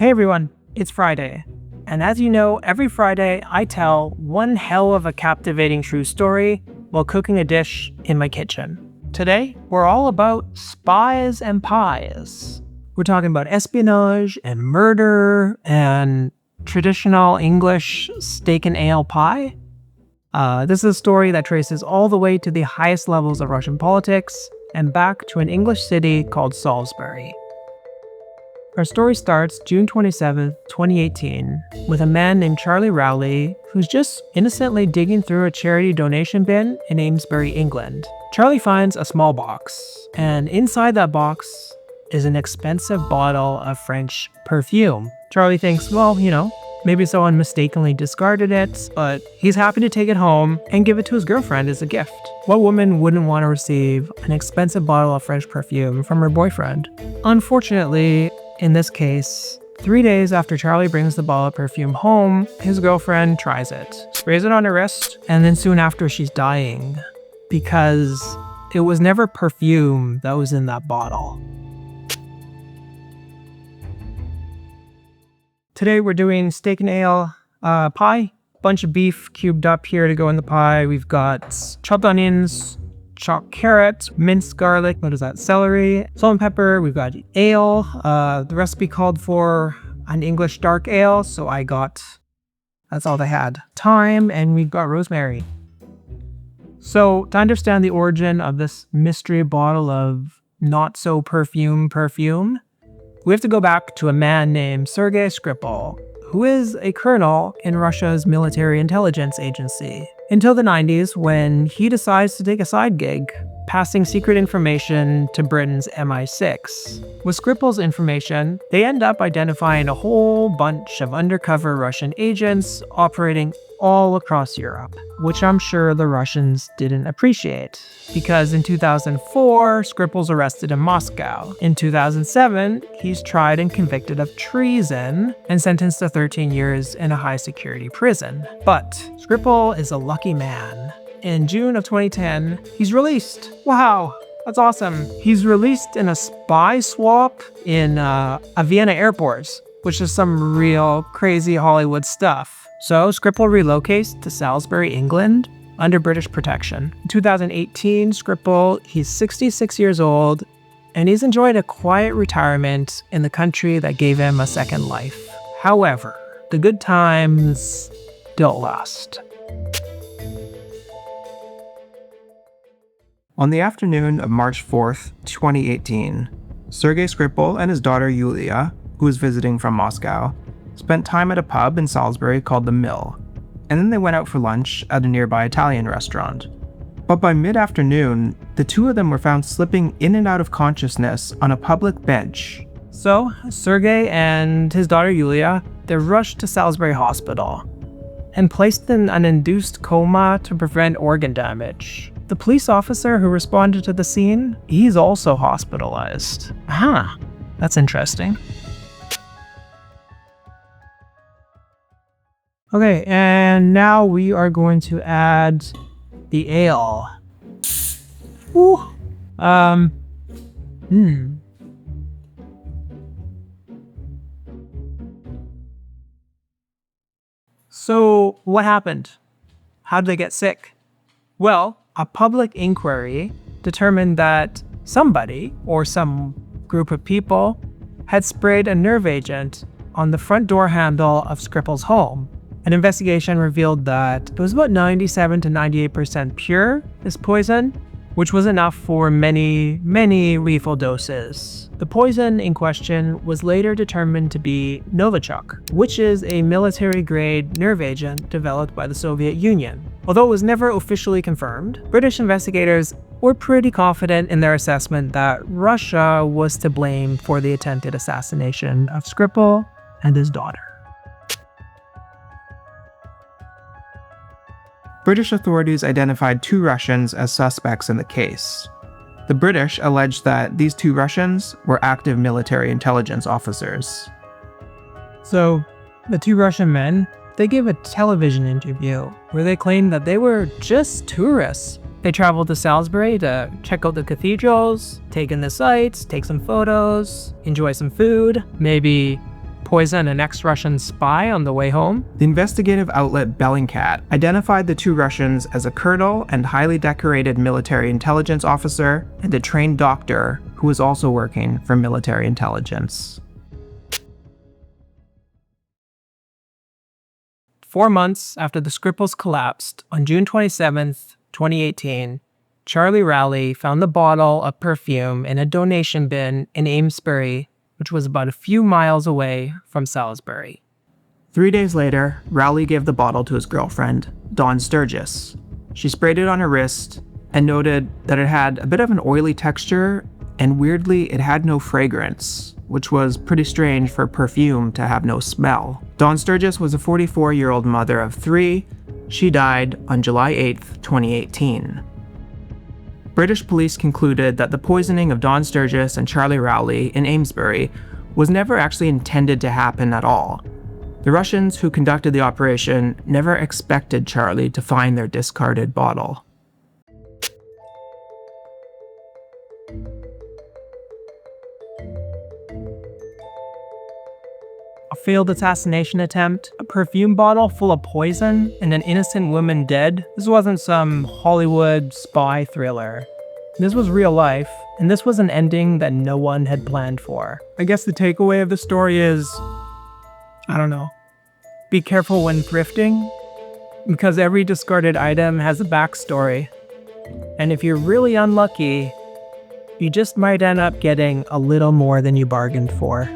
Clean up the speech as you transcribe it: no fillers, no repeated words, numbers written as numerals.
Hey everyone, it's Friday. And as you know, every Friday I tell one hell of a captivating true story while cooking a dish in my kitchen. Today, we're all about spies and pies. We're talking about espionage and murder and traditional English steak and ale pie. This is a story that traces all the way to the highest levels of Russian politics and back to an English city called Salisbury. Our story starts June 27, 2018, with a man named Charlie Rowley who's just innocently digging through a charity donation bin in Amesbury, England. Charlie finds a small box, and inside that box is an expensive bottle of French perfume. Charlie thinks, well, maybe someone mistakenly discarded it, but he's happy to take it home and give it to his girlfriend as a gift. What woman wouldn't want to receive an expensive bottle of French perfume from her boyfriend? Unfortunately, in this case, 3 days after Charlie brings the bottle of perfume home, his girlfriend tries it, sprays it on her wrist, and then soon after she's dying because it was never perfume that was in that bottle. Today we're doing steak and ale pie. Bunch of beef cubed up here to go in the pie. We've got chopped onions, chopped carrots, minced garlic, celery, salt and pepper. We've got ale. The recipe called for an English dark ale, so that's all they had. Thyme, and we've got rosemary. So to understand the origin of this mystery bottle of not so perfume, we have to go back to a man named Sergei Skripal, who is a colonel in Russia's military intelligence agency, until the 90s when he decides to take a side gig, passing secret information to Britain's MI6. With Skripal's information, they end up identifying a whole bunch of undercover Russian agents operating all across Europe, which I'm sure the Russians didn't appreciate. Because in 2004, Skripal's arrested in Moscow. In 2007, he's tried and convicted of treason and sentenced to 13 years in a high-security prison. But Skripal is a lucky man. In June of 2010, he's released. Wow, that's awesome. He's released in a spy swap in a Vienna airport, which is some real crazy Hollywood stuff. So Skripal relocates to Salisbury, England, under British protection. In 2018, Skripal, he's 66 years old, and he's enjoyed a quiet retirement in the country that gave him a second life. However, the good times don't last. On the afternoon of March 4th, 2018, Sergei Skripal and his daughter Yulia, who was visiting from Moscow, spent time at a pub in Salisbury called The Mill, and then they went out for lunch at a nearby Italian restaurant. But by mid-afternoon, the two of them were found slipping in and out of consciousness on a public bench. So, Sergei and his daughter Yulia, they're rushed to Salisbury Hospital and placed in an induced coma to prevent organ damage. The police officer who responded to the scene, he's also hospitalized. That's interesting. Okay, and now we are going to add the ale. So, what happened? How did they get sick? Well, a public inquiry determined that somebody, or some group of people, had sprayed a nerve agent on the front door handle of Skripal's home. An investigation revealed that it was about 97 to 98% pure, this poison, which was enough for many, many lethal doses. The poison in question was later determined to be Novichok, which is a military-grade nerve agent developed by the Soviet Union. Although it was never officially confirmed, British investigators were pretty confident in their assessment that Russia was to blame for the attempted assassination of Skripal and his daughter. British authorities identified 2 Russians as suspects in the case. The British alleged that these 2 Russians were active military intelligence officers. So, the 2 Russian men, they gave a television interview where they claimed that they were just tourists. They traveled to Salisbury to check out the cathedrals, take in the sights, take some photos, enjoy some food, maybe poison an ex-Russian spy on the way home. The investigative outlet Bellingcat identified the two Russians as a colonel and highly decorated military intelligence officer and a trained doctor who was also working for military intelligence. 4 months after the Skripals collapsed, on June 27th, 2018, Charlie Rowley found the bottle of perfume in a donation bin in Amesbury, which was about a few miles away from Salisbury. 3 days later, Rowley gave the bottle to his girlfriend, Dawn Sturgess. She sprayed it on her wrist and noted that it had a bit of an oily texture, and weirdly, it had no fragrance, which was pretty strange for perfume to have no smell. Dawn Sturgess was a 44-year-old mother of 3. She died on July 8th, 2018. British police concluded that the poisoning of Dawn Sturgess and Charlie Rowley in Amesbury was never actually intended to happen at all. The Russians who conducted the operation never expected Charlie to find their discarded bottle. A failed assassination attempt, a perfume bottle full of poison, and an innocent woman dead. This wasn't some Hollywood spy thriller. This was real life, and this was an ending that no one had planned for. I guess the takeaway of the story is, I don't know, be careful when thrifting, because every discarded item has a backstory. And if you're really unlucky, you just might end up getting a little more than you bargained for.